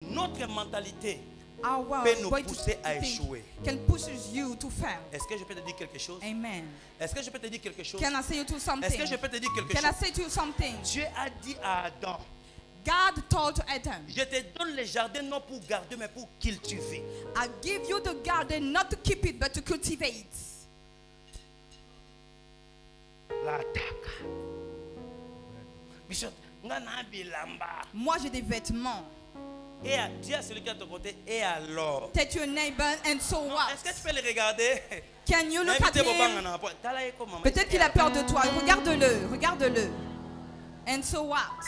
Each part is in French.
Notre mentalité Our peut nous way to pousser à think échouer. can push you to fail. Est-ce que je peux te dire quelque chose? Amen. Est-ce que je peux te dire quelque chose? Can I say you to Est-ce something? que je peux te dire quelque Can I chose? say to you something? Dieu a dit à Adam, God told to Adam, je te donne les jardins non pour garder mais pour cultiver. I give you the garden not to keep it but to cultivate. L'attaque. Bishop, ngana bilamba. Moi j'ai des vêtements. Et dis à celui qui est à ton côté, et alors? Take your neighbor and so what? Est-ce que tu peux le regarder? Can you look at him? Peut-être qu'il a peur de toi. Regarde-le, regarde-le. And so what?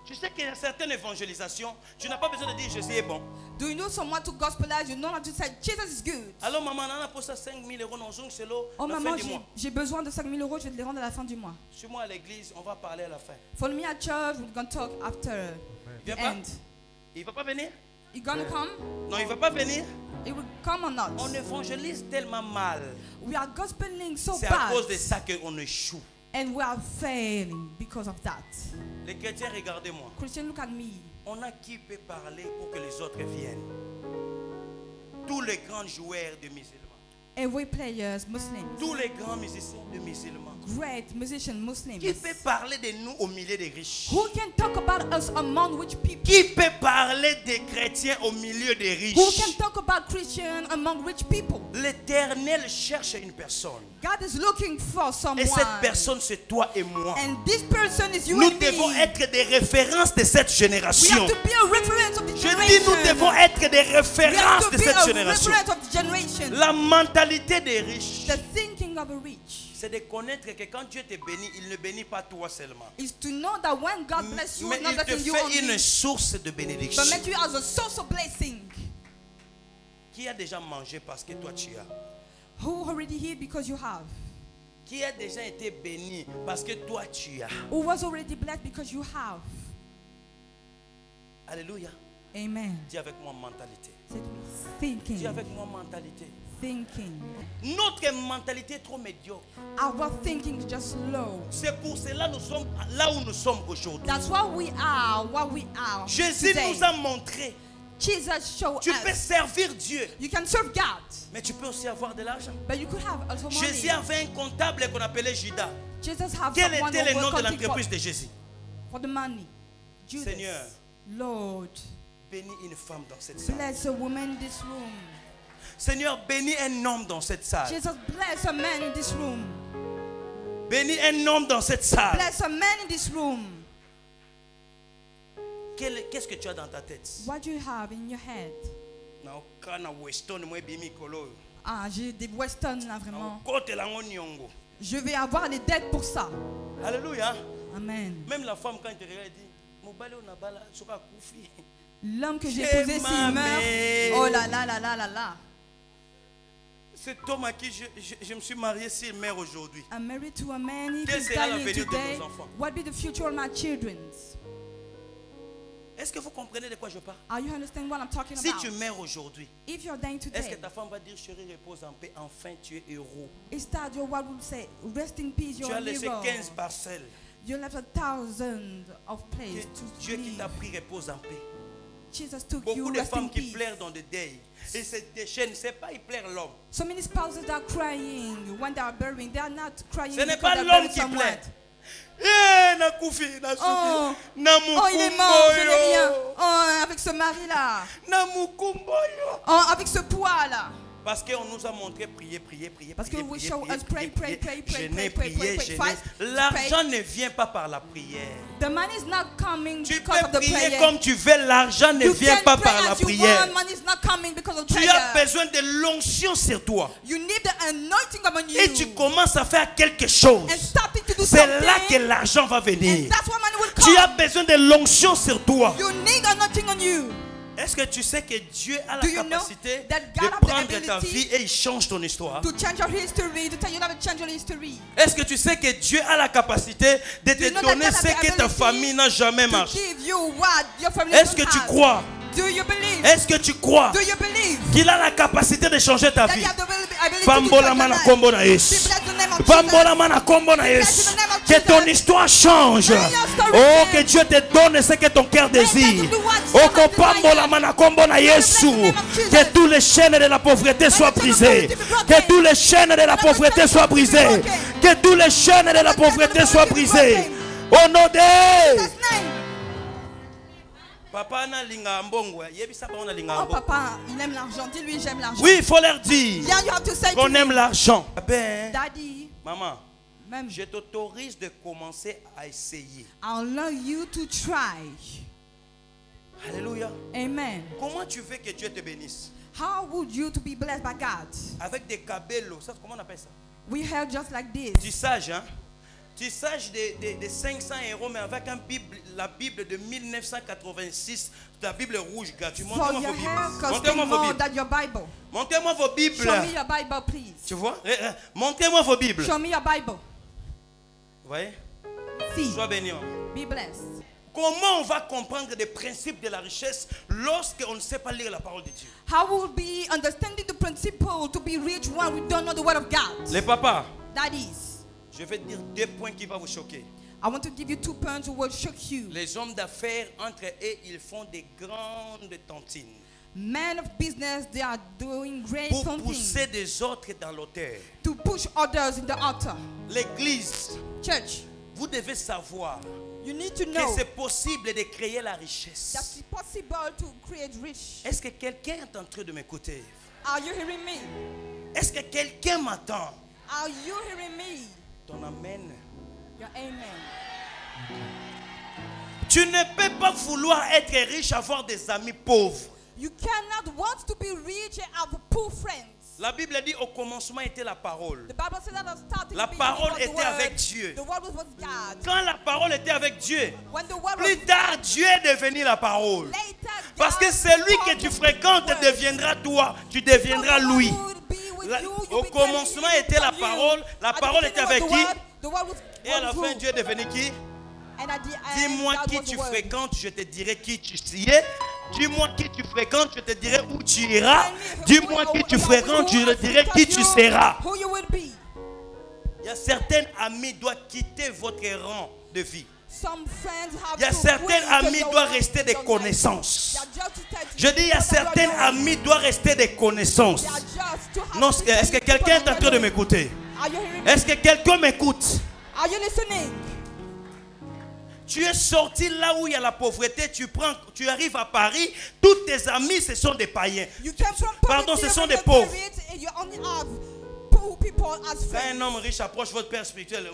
Tu sais qu'il y a certaines évangélisations, tu n'as pas besoin de dire Jésus est bon. Do you know someone to gospelize? You know how to say Jesus is good. Alors maman, on a pour ça 5 000 euros dans un solo. Oh maman, j'ai besoin de 5 000 euros, je vais te les rendre à la fin du mois. Suis-moi à l'église, on va parler à la fin. Follow me at church, we're going to talk after the end. Il ne va pas venir? You gonna come? Non, il ne va pas venir. It will come or not? On évangélise tellement mal. We are gospeling so C'est bad. à cause de ça qu'on échoue. And we are failing because of that. Les chrétiens, regardez-moi. Christian, look at me. On a qui peut parler pour que les autres viennent? Tous les grands joueurs de musulmans. Every players, Muslims. Tous les grands musiciens de musulmans. Great musician Muslims. Qui peut parler de nous au milieu des riches? Who can talk about us among rich people? Qui peut parler des chrétiens au milieu des riches? Who can talk about Christian among rich people? L'Éternel cherche une personne. God is looking for someone. Et cette personne, c'est toi et moi. And this person is you Nous and me. devons être des références de cette We génération. have to be a reference of the Je generation. dis, nous devons être des We have références to de be cette a génération. reference of the generation. La mentalité des riches, The thinking of a rich c'est de connaître que quand Dieu te bénit, il ne bénit pas toi seulement. is to know that when God bless you, Mais it's not il te blessing you fait only, une source de bénédiction. but make you as a source of blessing. Qui a déjà mangé parce que toi tu as? Who already here because you have? Qui a déjà été béni parce que toi tu as? Who was already blessed because you have? Alléluia. Amen. Dis avec moi mentalité. Say to me, thinking. Dis avec moi mentalité. Thinking. Notre mentalité est trop médiocre. Our thinking is just low. C'est pour cela que nous sommes là où nous sommes aujourd'hui. That's why we are what we are. Jésus today. nous a montré. Jesus showed Tu peux us. servir Dieu, You can serve God, mais tu peux aussi avoir de l'argent. but you could have also money. Jésus avait un comptable qu'on appelait Judas. Jesus have Quel someone était le who nom de was counting l'entreprise de Jésus? for the money. Judas. Seigneur, Lord, bénis une femme dans cette salle. bless a woman in this room. Seigneur, bénis un homme dans cette salle. Jesus, bless a man in this room. Bénis un homme dans cette salle. Bless a man in this room. Qu'est-ce que tu as dans ta tête? What do you have in your head? Ah, j'ai des westerns là vraiment. Je vais avoir les dettes pour ça. Alléluia. Amen. Même la femme quand elle te regarde, elle dit, l'homme que j'ai posé s'il meurt. Oh là là là là là là. Cet homme à qui je me suis marié s'il meurt aujourd'hui. I'm married to a man. If Quel he's sera dying l'avenir de today, nos enfants? what be the future of my children? Est-ce que vous comprenez de quoi je parle? Are you understand what I'm talking Si about? tu meurs aujourd'hui, If you're dying est-ce que today, ta femme va dire chérie repose en paix, enfin tu es héros? is that your what will say? Rest in peace, Tu you're as a laissé hero. 15 parcelles. You left 1,000 of Que place to Dieu qui live. t'a pris repose en paix. Jesus took Beaucoup you, de rest in femmes qui peace. pleurent dans des deuils et se déchaînent, c'est pas ils pleurent l'homme. So many spouses are crying when they are burying. They are not crying Ce n'est because pas they're l'homme burying qui someone. pleure. Eh, Nakoufi, Nasuki, Oh, Namukumboyo. oh, il est mort, je n'ai rien. Oh, avec ce mari-là. Namukumboyo. Oh, avec ce poids-là. Parce qu'on nous a montré prier, prier, prier. Parce que prier, we prier, show prier, us pray, prier, pray, pray, pray, jeûner, pray, pray, prier, pray, jeûner. fast, L'argent ne vient pas par la prière. The money is not coming Tu because peux of the prier prayer. comme tu veux, l'argent ne You vient can pas pray par la as you prière. want, money is not coming because of Tu prayer. as besoin de l'onction sur toi. You need the anointing upon you. Et tu commences à faire quelque chose. And starting to do C'est something. là que l'argent va And venir. that's why money will come. Tu as besoin de l'onction sur toi. You need anointing on you. Est-ce que tu sais que Dieu a la Do you know capacité that de God has the prendre ta ability vie et il change ton histoire? To change your history, to tell you how to change your history. Est-ce que tu sais que Dieu a la capacité de Do you te know donner that God has ce the que ta ability famille n'a jamais To marché? give you what your family Est-ce que don't tu have. crois? Do you believe? Est-ce que tu crois Do you believe qu'il a la capacité de changer ta that vie? you have the ability to Bambola change mana your kombo life? na We Yesu. bless the name of Bambola Jesus. mana kombo na Yesu. Que ton histoire change. Oh, que Dieu te donne ce que ton cœur désire. Que tous les chaînes de la pauvreté soient brisées. Que tous les chaînes de la pauvreté soient brisées. Que tous les chaînes de la pauvreté soient brisées. Au nom de Papa na linga mbongo. Oh papa, il aime l'argent. Dis-lui j'aime l'argent. Oui, il faut leur dire Yeah, you have to say qu'on aime l'argent. Daddy, Maman, même, je t'autorise de commencer à essayer. I'll allow you to try. Alléluia. Amen. Comment tu veux que Dieu te bénisse? How would you to be blessed by God? Avec des cabellos. Ça, comment on appelle ça? We heard just like this. Tissage, hein? Tissage de 500 €, mais avec la Bible de 1986, la Bible rouge gratuite. For your hair costing more than your Bible. Montrez-moi vos Bibles. Show me your Bible, please. Tu vois? Montrez-moi vos Bibles. Show me your Bible. Vous voyez? See. Sois béni. Be blessed. Comment on va comprendre les principes de la richesse lorsqu'on ne sait pas lire la parole de Dieu? How will be understanding the principle to be rich when we don't know the word of God? Les papas, Daddies, je vais dire 2 points qui vont vous choquer. I want to give you 2 points who will shock you. Les hommes d'affaires, entre eux, ils font des grandes tontines Men of business, they are doing great pour something pousser des autres dans l'auteur. to push others in the altar. L'église, Church, vous devez savoir you need to que know c'est possible de créer la that richesse. it's possible to create rich. Est-ce que quelqu'un est en train de m'écouter? Are you hearing me? Est-ce que quelqu'un m'attend? Are you hearing me? Ton amen. Your amen. Tu ne peux pas vouloir être riche, avoir des amis pauvres. You cannot want to be rich and have poor friends. La Bible dit au commencement était la parole. The Bible says that at the starting, La the beginning parole was the était word. avec Dieu. The word was with God. Quand la parole était avec Dieu, When the word plus was tard Dieu est devenu la parole. later, Parce que God celui que became tu the fréquentes word. deviendra toi, tu deviendras So the lui. word would be with you, you Au became commencement him, était la become you. parole, la At the parole beginning était was avec the qui? word, the word was Et à la with fin who? Dieu est devenu qui? And at the end, Dis-moi God qui was the tu word. fréquentes, je te dirai qui tu es. Dis-moi qui tu fréquentes, je te dirai où tu iras. Dis-moi qui tu fréquentes, je te dirai qui tu seras. Who you will be. Il y a certains amis qui doivent quitter votre rang de vie. Some friends have Il y a to certains quit amis your doivent way, rester des your life. connaissances. They are just to tell you Je dis, il y a what you are certains doing. amis doivent rester des connaissances. They are just to have Non, to est-ce que tell quelqu'un est people en train de what m'écouter? Are you hearing me? Est-ce que quelqu'un m'écoute? Are you listening? Tu es sorti là où il y a la pauvreté, tu arrives à Paris, tous tes amis ce sont des païens. You came from Pardon, poverty, ce sont you des were pauvres. married, and you only have poor people as Quand friends. un homme riche approche votre père spirituel,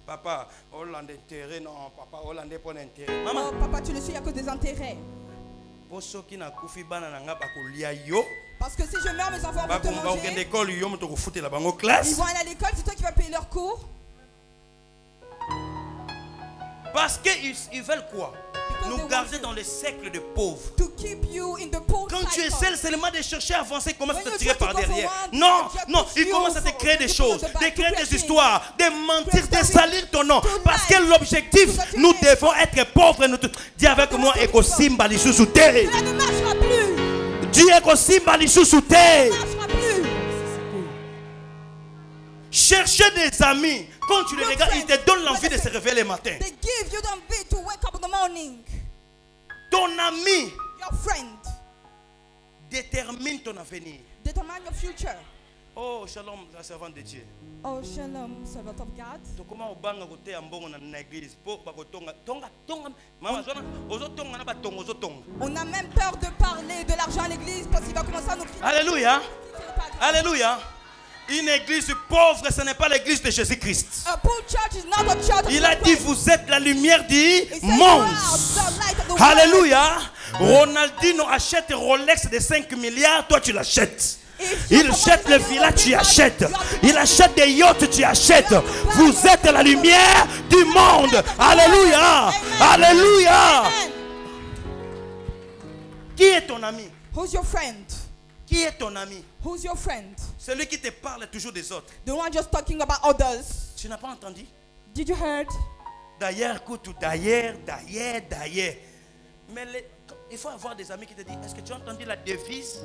papa, Hollandais intérêt, non, papa, Hollandais pour l'intérêt. Maman, Oh, papa, tu le suis à cause des intérêts. pour ceux qui n'ont pas bana nanga bakolia yo, Parce que si je meurs, mes enfants vont te bakomba okende manger. école yo moto kofuté la bango Ils classe. vont aller à l'école, c'est toi qui vas payer leurs cours. Parce qu'ils veulent quoi? Because Nous they garder want dans le cercle de pauvres. To keep you in the poor Quand tu cycle. essaies seulement de chercher à avancer, ils commencent à When te you tirer try to par go derrière. forward, Non, they just non, push ils you commencent à te for- créer des to choses, pull the de back, créer to des create histoires, de mentir, de story, salir ton nom. to Parce lie, que l'objectif, to nous satire. devons être pauvres. Dis avec moi, Ekosimba Lisusu te. Cela ne marchera plus. Dis Ekosimba Lisusu te. Ça ne marchera plus. Chercher des amis. Quand tu les Your regardes, ils te friends, donnent l'envie what de se réveiller le matin. They give you the ability to wake up in the morning. Ton ami Your friend détermine ton avenir. determine your future. Oh, shalom, la servante de Dieu. Oh, shalom, servant of God. To comment obanga kote ambongo na église po bakotonga tonga mama zona ozotonga na batongo ozotonga. On a même peur de parler de l'argent à l'église parce qu'il va commencer à nous crier. Alléluia. C'est pas grave. Alléluia. Une église pauvre, ce n'est pas l'église de Jésus-Christ. A poor church is not a church of Il a Christ. dit vous êtes la lumière du He said, monde. "You are the light of the world." Alléluia. Ronaldinho achète Rolex de 5 milliards, toi tu l'achètes. Il achète le villa, tu achètes. Il achète des yachts, tu achètes. Vous êtes la lumière du monde. Alléluia. Alléluia. Amen. Qui est ton ami? Who's your friend? Qui est ton ami? Who's your friend? Celui qui te parle toujours des autres. The one just talking about others. Tu n'as pas entendu? Did you heard? D'ailleurs, écoute, d'ailleurs. Mais il faut avoir des amis qui te disent, est-ce que tu as entendu la devise?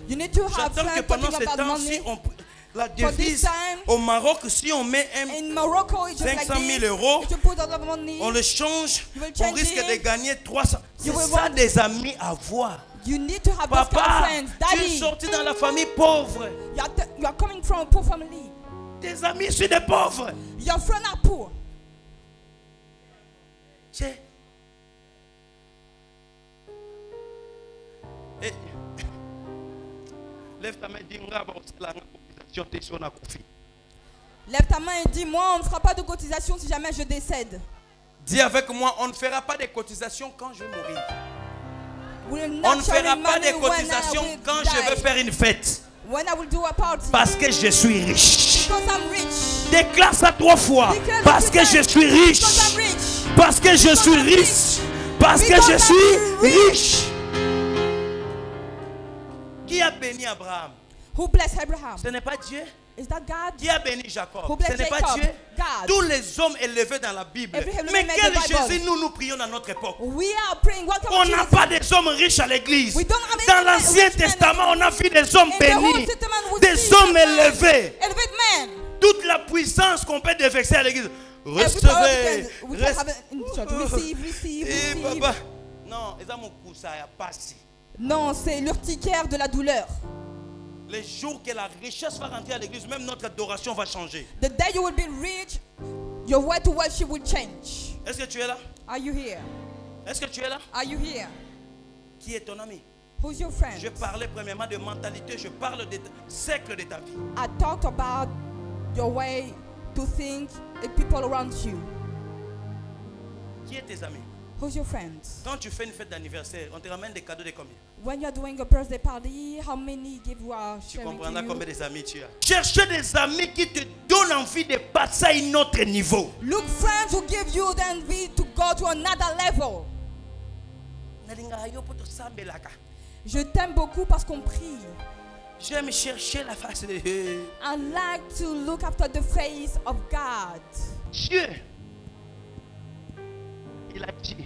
You need to have J'attends que friends pendant talking ce about temps-ci, money. la For this devise time, au Maroc, si on met in Morocco, it's just like 500 000 this. euros, If you put a lot of money, on le change, You will on change risque it. de gagner 300. C'est ça des amis à avoir. You need to have those kind of Papa, friends. tu es Daddy, sorti dans la famille pauvre. you are coming from a poor family. Tes amis sont des pauvres. Your friends are poor. Et, lève ta main et dis, Lève ta main et dis, moi, on ne fera pas de cotisation si jamais je décède. dis avec moi, on ne fera pas de cotisation quand je vais mourir. On On ne fera pas de cotisation quand je veux faire une fête. When I will do a party. Parce que je suis riche. Because I'm rich. Déclare ça 3 fois. Parce que je suis riche. Because I'm rich. Parce que je suis riche. Parce que je suis riche. Qui a béni Abraham? Who blessed Abraham? Ce n'est pas Dieu. Is that God? Qui a béni Jacob? Who Ce blessed n'est pas Jacob? Dieu. God. Tous les hommes élevés dans la Bible. Mais quel Jésus nous prions dans notre époque? We are praying. What On n'a pas des hommes riches à l'église. We don't have Dans any l'Ancien rich men. Testament, on a vu des hommes In the Old bénis, Testament, we des see hommes men, élevés. elevated men. Toute la puissance qu'on peut déverser à l'église. We Recevez. can have it in church. Receive. Papa. Non, ça a passé. Non, c'est l'urticaire de la douleur. Les jours que la richesse va rentrer à l'église, même notre adoration va changer. The day you will be rich, your way to worship will change. Est-ce que tu es là? Are you here? Est-ce que tu es là? Are you here? Qui est ton ami? Who's your friend? Je parlais premièrement de mentalité, je parle de siècle de ta vie. I talked about your way to think and people around you. Qui est tes amis? Who's your friends? Quand tu fais une fête d'anniversaire, on te ramène des cadeaux de combien? When you're doing a birthday party, how many give you are Tu sharing to comprendras you? combien des amis tu as. Cherchez des amis qui te donnent envie de passer à un autre niveau. Look, friends who give you the envy to go to another level. Je t'aime beaucoup parce qu'on prie. J'aime chercher la face de Dieu. I like to look after the face of God. Dieu, il a dit,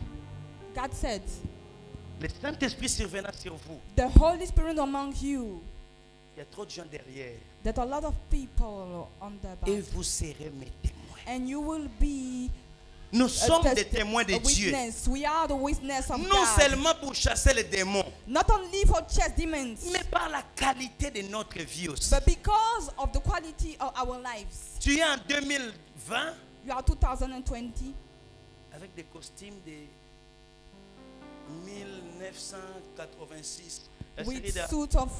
God said, le Saint-Esprit surviendra sur vous. the Holy Spirit among you. Il y a trop de gens derrière. There's a lot of people on the Et back. vous serez mes témoins. And you will be Nous sommes des témoins de a Dieu. witness. We are the witness of Non God. seulement pour chasser les démons, Not only for chase demons, mais par la qualité de notre vie aussi. but because of the quality of our lives. Tu es en 2020 You are 2020 avec des costumes de 1986. with suit of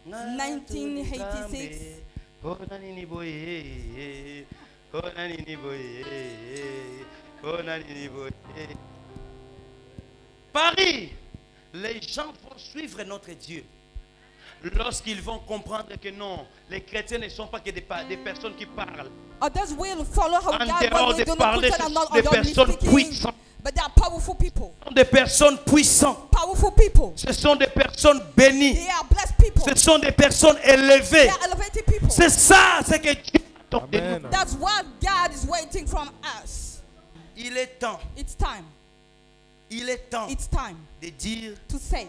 1986. Paris, les gens vont suivre notre Dieu lorsqu'ils vont comprendre que non, les chrétiens ne sont pas que des personnes qui parlent. Others will follow how En God dehors wants de to parler, Christian and not des only personnes speaking, puissantes. but they are powerful people. Des personnes puissantes. Powerful people. Ce sont des personnes bénies. They are blessed people. Ce sont des personnes They élevées. are elevated people. C'est ça, c'est que Dieu attend de Amen. nous. That's what God is waiting from us. Il est temps, It's time. il est temps It's time de dire, to say,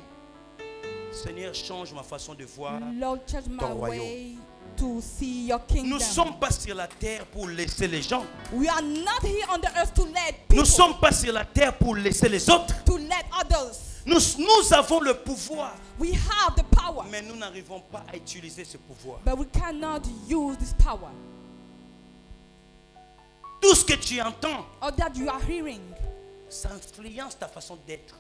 Seigneur, change ma façon de voir. Lord, change my ton royaume. way to see your Nous kingdom. ne sommes pas sur la terre pour laisser les gens. We are not here on the earth to let people, Nous ne sommes pas sur la terre pour laisser les autres. to let others. Nous avons le pouvoir, We have the power, mais nous n'arrivons pas à utiliser ce pouvoir. but we cannot use this power. Tout ce que tu entends, Or that you are hearing, ça influence ta façon d'être.